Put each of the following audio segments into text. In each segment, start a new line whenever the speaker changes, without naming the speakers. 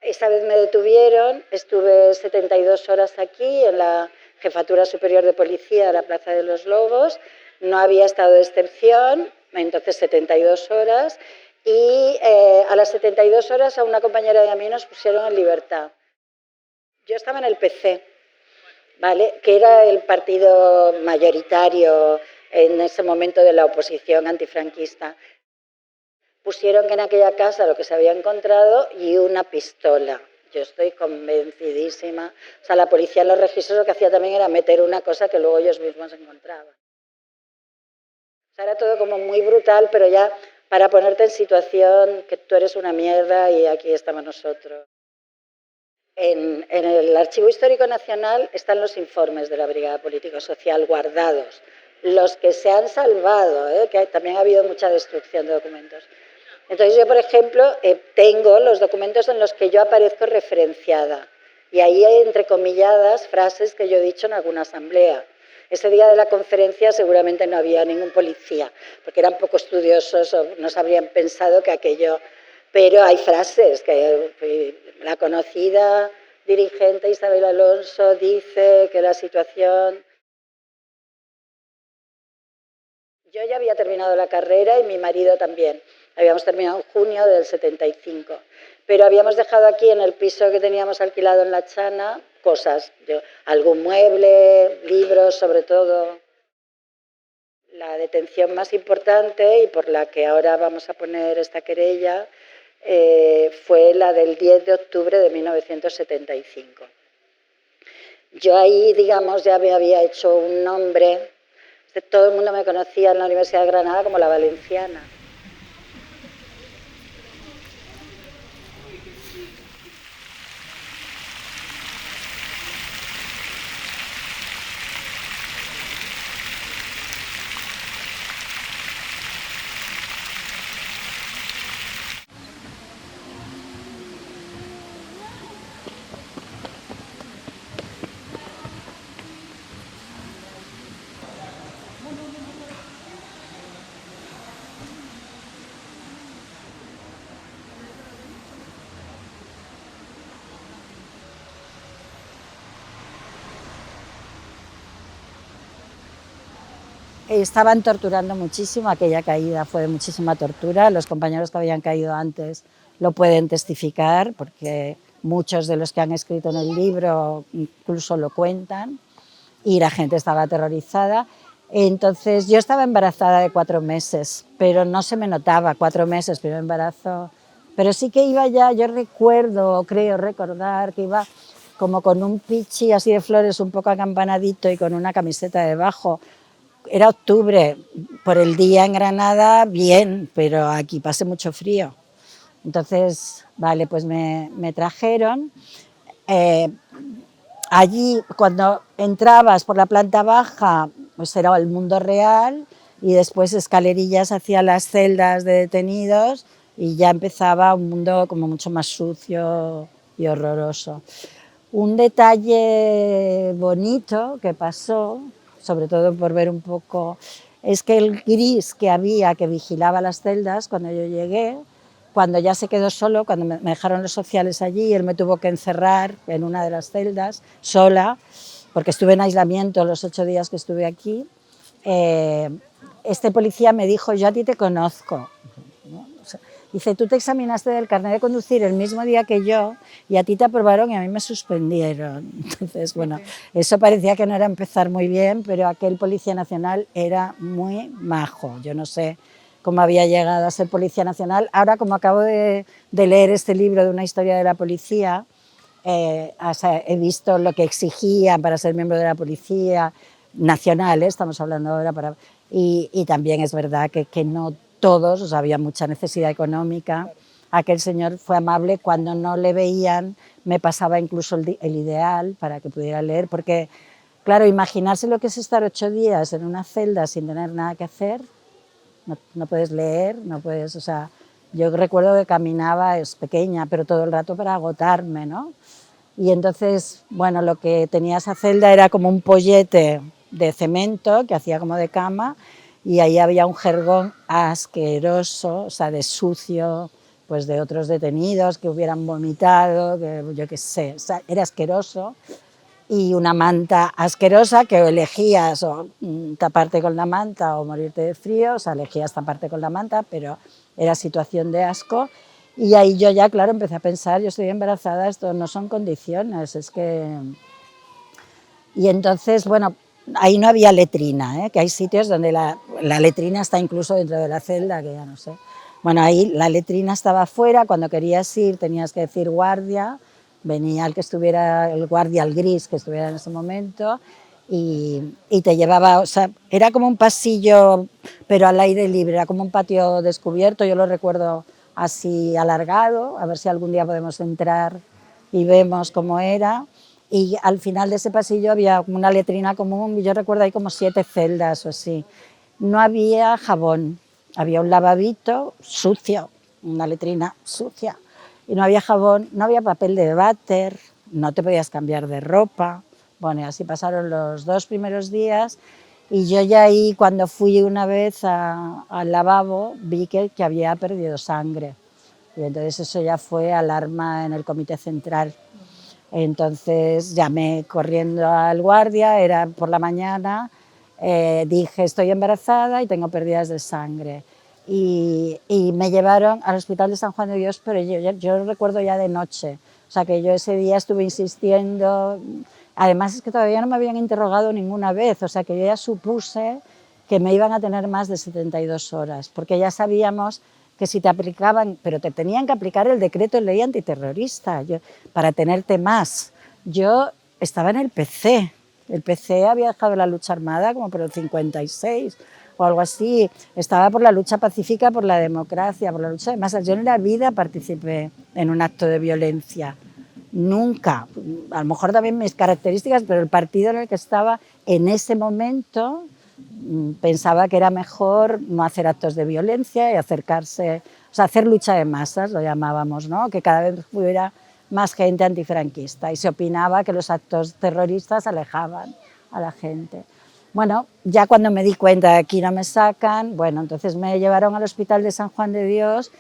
esta vez me detuvieron, estuve 72 horas aquí en la Jefatura Superior de Policía de la Plaza de los Lobos, no había estado de excepción, entonces 72 horas, y a las 72 horas a una compañera de a mí nos pusieron en libertad. Yo estaba en el PC, ¿vale? Que era el partido mayoritario en ese momento de la oposición antifranquista. Pusieron que en aquella casa lo que se había encontrado y una pistola. Yo estoy convencidísima. O sea, la policía en los registros lo que hacía también era meter una cosa que luego ellos mismos encontraban. O sea, era todo como muy brutal, pero ya para ponerte en situación que tú eres una mierda y aquí estamos nosotros. En el Archivo Histórico Nacional están los informes de la Brigada Político-Social guardados, los que se han salvado, que también ha habido mucha destrucción de documentos. Entonces yo, por ejemplo, tengo los documentos en los que yo aparezco referenciada y ahí hay entrecomilladas frases que yo he dicho en alguna asamblea. Ese día de la conferencia seguramente no había ningún policía, porque eran poco estudiosos o no se habrían pensado que aquello... Pero hay frases que la conocida dirigente Isabel Alonso dice que la situación... Yo ya había terminado la carrera y mi marido también. Habíamos terminado en junio del 75. Pero habíamos dejado aquí en el piso que teníamos alquilado en La Chana cosas, algún mueble, libros, sobre todo. La detención más importante y por la que ahora vamos a poner esta querella fue la del 10 de octubre de 1975. Yo ahí, digamos, ya me había hecho un nombre. Todo el mundo me conocía en la Universidad de Granada como la valenciana. Estaban torturando muchísimo, aquella caída fue de muchísima tortura, los compañeros que habían caído antes lo pueden testificar, porque muchos de los que han escrito en el libro incluso lo cuentan, y la gente estaba aterrorizada. Entonces yo estaba embarazada de 4 meses, pero no se me notaba, 4 meses, primer embarazo, pero sí que iba ya, yo recuerdo, creo recordar, que iba como con un pichi así de flores un poco acampanadito y con una camiseta debajo. Era octubre, por el día en Granada bien, pero aquí pasé mucho frío. Entonces, vale, pues me trajeron. Allí, cuando entrabas por la planta baja, pues era el mundo real y después escalerillas hacia las celdas de detenidos y ya empezaba un mundo como mucho más sucio y horroroso. Un detalle bonito que pasó, sobre todo por ver un poco, es que el gris que había que vigilaba las celdas cuando yo llegué, cuando ya se quedó solo, cuando me dejaron los sociales allí, él me tuvo que encerrar en una de las celdas sola, porque estuve en aislamiento los 8 días que estuve aquí. Este policía me dijo: yo a ti te conozco. Dice: tú te examinaste del carnet de conducir el mismo día que yo y a ti te aprobaron y a mí me suspendieron. Entonces, bueno, eso parecía que no era empezar muy bien, pero aquel policía nacional era muy majo. Yo no sé cómo había llegado a ser policía nacional. Ahora, como acabo de leer este libro de una historia de la policía, he visto lo que exigían para ser miembro de la policía nacional, estamos hablando ahora, y también es verdad que no todos, o sea, había mucha necesidad económica. Aquel señor fue amable, cuando no le veían me pasaba incluso el ideal para que pudiera leer, porque claro, imaginarse lo que es estar 8 días en una celda sin tener nada que hacer, no puedes leer, no puedes, o sea, yo recuerdo que caminaba, es pequeña, pero todo el rato para agotarme, ¿no? Y entonces, bueno, lo que tenía esa celda era como un pollete de cemento que hacía como de cama, y ahí había un jergón asqueroso, o sea, de sucio, pues de otros detenidos que hubieran vomitado, que yo qué sé, o sea, era asqueroso. Y una manta asquerosa que elegías o taparte con la manta o morirte de frío, o sea, elegías taparte con la manta, pero era situación de asco. Y ahí yo ya, claro, empecé a pensar, yo estoy embarazada, esto no son condiciones, es que... Y entonces, bueno, ahí no había letrina, ¿eh? Que hay sitios donde la letrina está incluso dentro de la celda, que ya no sé. Bueno, ahí la letrina estaba afuera, cuando querías ir tenías que decir guardia, venía el que estuviera, el guardia, el gris que estuviera en ese momento, y te llevaba, o sea, era como un pasillo, pero al aire libre, era como un patio descubierto, yo lo recuerdo así alargado, a ver si algún día podemos entrar y vemos cómo era. Y al final de ese pasillo había una letrina común, y yo recuerdo ahí como 7 celdas o así. No había jabón, había un lavabito sucio, una letrina sucia, y no había jabón, no había papel de váter, no te podías cambiar de ropa. Bueno, y así pasaron los 2 primeros días, y yo ya ahí, cuando fui una vez al lavabo, vi que había perdido sangre. Y entonces eso ya fue alarma en el comité central. Entonces llamé corriendo al guardia, era por la mañana, dije estoy embarazada y tengo pérdidas de sangre. Y me llevaron al hospital de San Juan de Dios, pero yo recuerdo ya de noche. O sea que yo ese día estuve insistiendo. Además es que todavía no me habían interrogado ninguna vez, o sea que yo ya supuse que me iban a tener más de 72 horas, porque ya sabíamos que si te aplicaban, pero te tenían que aplicar el decreto de ley antiterrorista para tenerte más. Yo estaba en el PC había dejado la lucha armada como por el 56 o algo así, estaba por la lucha pacífica, por la democracia, por la lucha de masas. Yo en la vida participé en un acto de violencia, nunca, a lo mejor también mis características, pero el partido en el que estaba en ese momento pensaba que era mejor no hacer actos de violencia y acercarse, o sea, hacer lucha de masas, lo llamábamos, ¿no? Que cada vez hubiera más gente antifranquista y se opinaba que los actos terroristas alejaban a la gente. Bueno, ya cuando me di cuenta de que aquí no me sacan, bueno, entonces me llevaron al hospital de San Juan de Dios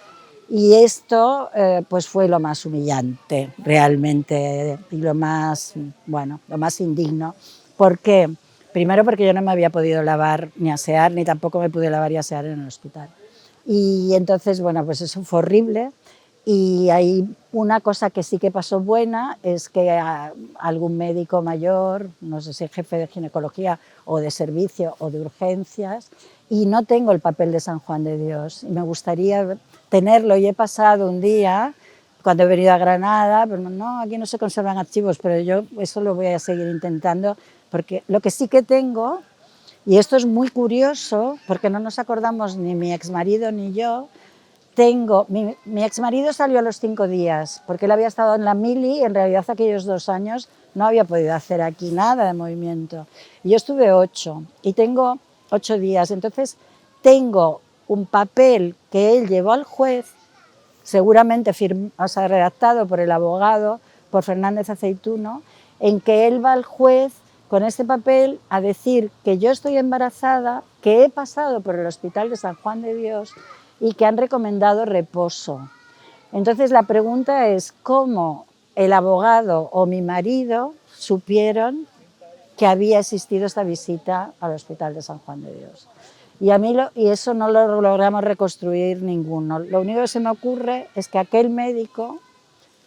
y esto pues fue lo más humillante realmente y lo más, bueno, lo más indigno. ¿Por qué? Primero porque yo no me había podido lavar ni asear, ni tampoco me pude lavar y asear en el hospital. Y entonces, bueno, pues eso fue horrible. Y hay una cosa que sí que pasó buena, es que algún médico mayor, no sé si jefe de ginecología o de servicio o de urgencias, y no tengo el papel de San Juan de Dios, y me gustaría tenerlo, y he pasado un día cuando he venido a Granada, pero no, aquí no se conservan archivos, pero yo eso lo voy a seguir intentando, porque lo que sí que tengo, y esto es muy curioso, porque no nos acordamos ni mi exmarido ni yo, mi exmarido salió a los 5 días, porque él había estado en la mili y en realidad aquellos 2 años no había podido hacer aquí nada de movimiento. Y yo estuve 8 y tengo 8 días, entonces tengo un papel que él llevó al juez, seguramente redactado por el abogado, por Fernández Aceituno, en que él va al juez con este papel a decir que yo estoy embarazada, que he pasado por el hospital de San Juan de Dios y que han recomendado reposo. Entonces la pregunta es cómo el abogado o mi marido supieron que había existido esta visita al hospital de San Juan de Dios. Y eso no lo logramos reconstruir ninguno. Lo único que se me ocurre es que aquel médico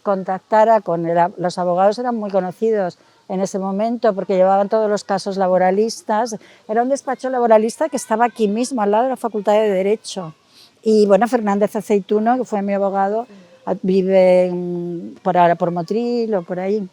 contactara con los abogados, eran muy conocidos en ese momento porque llevaban todos los casos laboralistas. Era un despacho laboralista que estaba aquí mismo, al lado de la Facultad de Derecho. Y bueno, Fernández Aceituno, que fue mi abogado, vive por ahora por Motril o por ahí.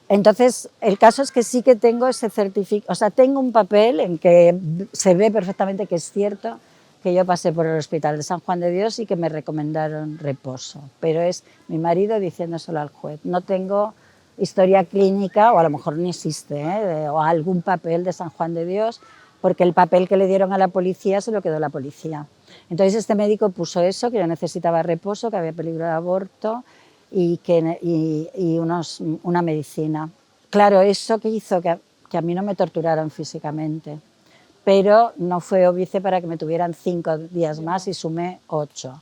Entonces, el caso es que sí que tengo ese certificado, o sea, tengo un papel en que se ve perfectamente que es cierto que yo pasé por el hospital de San Juan de Dios y que me recomendaron reposo, pero es mi marido diciéndoselo al juez. No tengo historia clínica, o a lo mejor ni existe, o algún papel de San Juan de Dios, porque el papel que le dieron a la policía se lo quedó la policía. Entonces este médico puso eso, que yo necesitaba reposo, que había peligro de aborto, y una medicina. Claro, eso que hizo que a mí no me torturaron físicamente, pero no fue óbice para que me tuvieran 5 días más y sumé 8.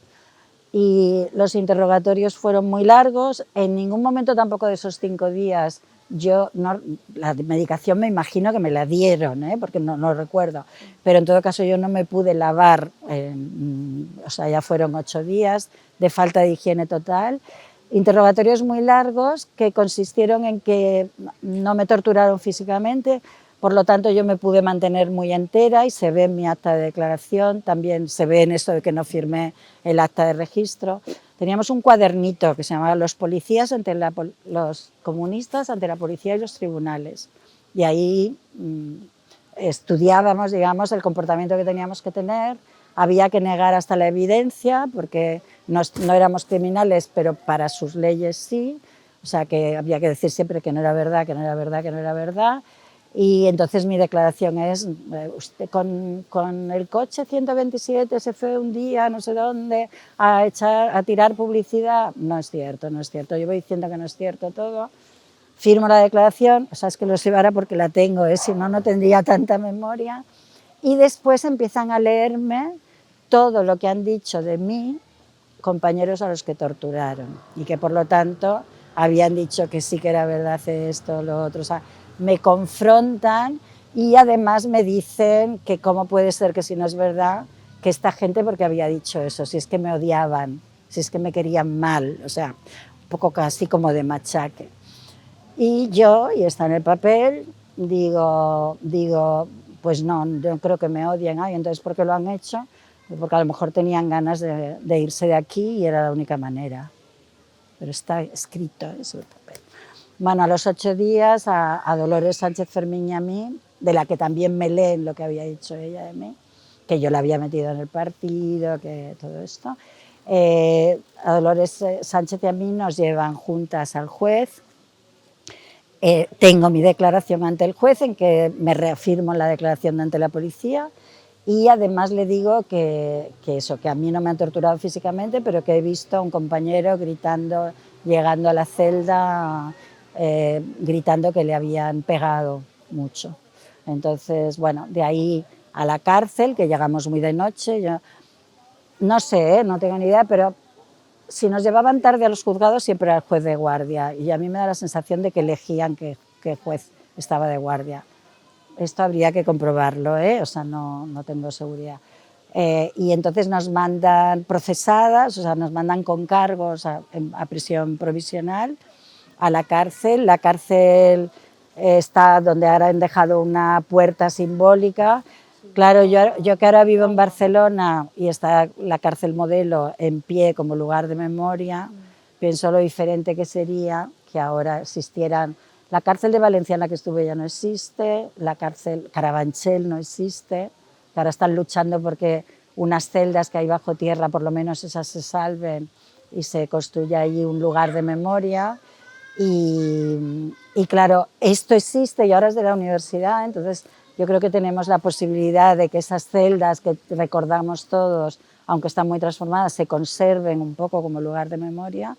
y los interrogatorios fueron muy largos. En ningún momento tampoco de esos 5 días yo no, la medicación me imagino que me la dieron, porque no recuerdo, pero en todo caso yo no me pude lavar, o sea, ya fueron 8 días de falta de higiene total. Interrogatorios muy largos que consistieron en que no me torturaron físicamente, por lo tanto yo me pude mantener muy entera y se ve en mi acta de declaración, también se ve en esto de que no firmé el acta de registro. Teníamos un cuadernito que se llamaba Los policías ante los comunistas ante la policía y los tribunales, y ahí estudiábamos, digamos, el comportamiento que teníamos que tener. Había que negar hasta la evidencia porque no éramos criminales, pero para sus leyes sí, o sea que había que decir siempre que no era verdad, que no era verdad, que no era verdad. Y entonces mi declaración es, usted con el coche 127 se fue un día no sé dónde a tirar publicidad. No es cierto, no es cierto. Yo voy diciendo que no es cierto todo. Firmo la declaración, o sea, es que lo sé ahora porque la tengo, si no, no tendría tanta memoria. Y después empiezan a leerme todo lo que han dicho de mí compañeros a los que torturaron y que por lo tanto habían dicho que sí que era verdad esto, lo otro. O sea, me confrontan y además me dicen que cómo puede ser que si no es verdad que esta gente, porque había dicho eso, si es que me odiaban, si es que me querían mal, o sea, un poco casi como de machaque. Y yo, y está en el papel, digo, pues no, yo creo que me odien. Ay, entonces, ¿por qué lo han hecho? Porque a lo mejor tenían ganas de irse de aquí y era la única manera. Pero está escrito eso en el papel. Bueno, a los 8 días a Dolores Sánchez Fermín y a mí, de la que también me leen lo que había dicho ella de mí, que yo la había metido en el partido, que todo esto, a Dolores Sánchez y a mí nos llevan juntas al juez. Tengo mi declaración ante el juez en que me reafirmo en la declaración ante la policía y además le digo que a mí no me han torturado físicamente, pero que he visto a un compañero gritando, llegando a la celda, gritando que le habían pegado mucho. Entonces, bueno, de ahí a la cárcel, que llegamos muy de noche, yo no sé, no tengo ni idea, pero si nos llevaban tarde a los juzgados siempre era el juez de guardia y a mí me da la sensación de que elegían qué juez estaba de guardia. Esto habría que comprobarlo, o sea, no tengo seguridad. Y entonces nos mandan procesadas, o sea, nos mandan con cargos a prisión provisional, a la cárcel. La cárcel está donde ahora han dejado una puerta simbólica. Claro, yo que ahora vivo en Barcelona y está la cárcel Modelo en pie como lugar de memoria, pienso lo diferente que sería que ahora existieran. La cárcel de Valencia en la que estuve ya no existe, la cárcel Carabanchel no existe, que ahora están luchando porque unas celdas que hay bajo tierra, por lo menos esas se salven y se construya allí un lugar de memoria. Y claro, esto existe y ahora es de la universidad, entonces yo creo que tenemos la posibilidad de que esas celdas que recordamos todos, aunque están muy transformadas, se conserven un poco como lugar de memoria.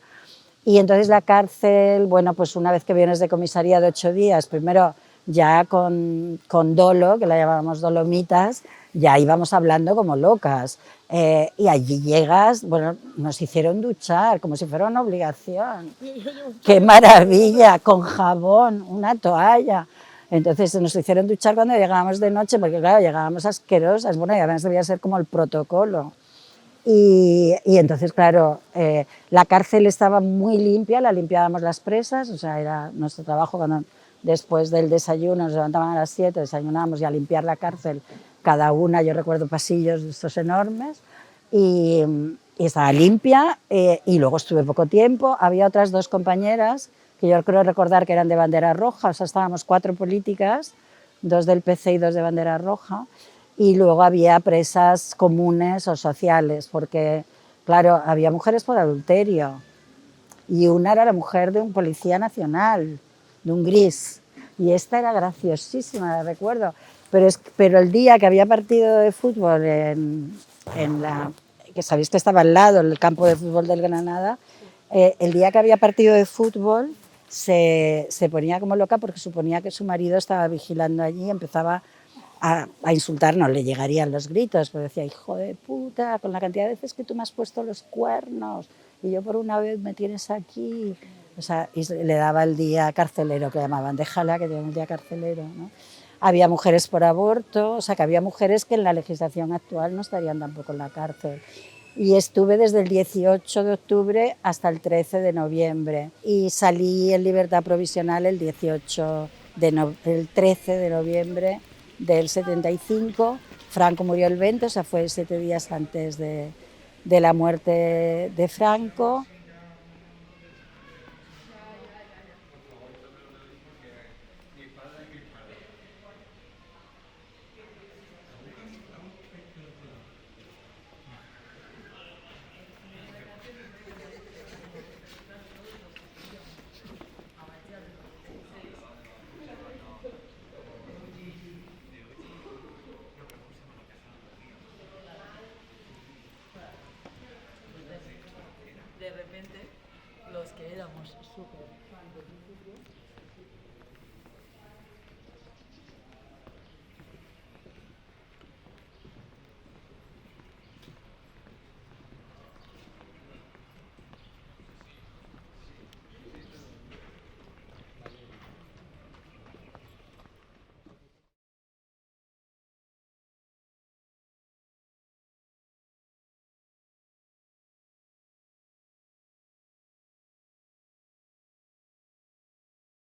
Y entonces la cárcel, bueno, pues una vez que vienes de comisaría de 8 días, primero ya con dolo, que la llamábamos dolomitas, ya íbamos hablando como locas. Y allí llegas, bueno, nos hicieron duchar como si fuera una obligación. ¡Qué maravilla! Con jabón, una toalla. Entonces nos hicieron duchar cuando llegábamos de noche, porque claro, llegábamos asquerosas, bueno, y además debía ser como el protocolo. Y entonces, claro, la cárcel estaba muy limpia, la limpiábamos las presas, o sea, era nuestro trabajo cuando después del desayuno nos levantaban a las 7, desayunábamos y a limpiar la cárcel, cada una, yo recuerdo pasillos de estos enormes, y estaba limpia, y luego estuve poco tiempo, había otras 2 compañeras, que yo creo recordar que eran de bandera roja, o sea, estábamos 4 políticas, 2 del PC y 2 de bandera roja, y luego había presas comunes o sociales, porque, claro, había mujeres por adulterio, y una era la mujer de un policía nacional, de un gris, y esta era graciosísima, la recuerdo, pero el día que había partido de fútbol que sabéis que estaba al lado, el campo de fútbol del Granada, el día que había partido de fútbol se ponía como loca porque suponía que su marido estaba vigilando allí, empezaba a insultarnos, le llegarían los gritos, pero decía, hijo de puta, con la cantidad de veces que tú me has puesto los cuernos y yo por una vez me tienes aquí. O sea, y le daba el día carcelero, que llamaban, déjala que tiene el día carcelero, ¿no? Había mujeres por aborto, o sea, que había mujeres que en la legislación actual no estarían tampoco en la cárcel. Y estuve desde el 18 de octubre hasta el 13 de noviembre y salí en libertad provisional el 13 de noviembre del 75. Franco murió el 20, o sea, fue 7 días antes de la muerte de Franco.
De repente, los que éramos súper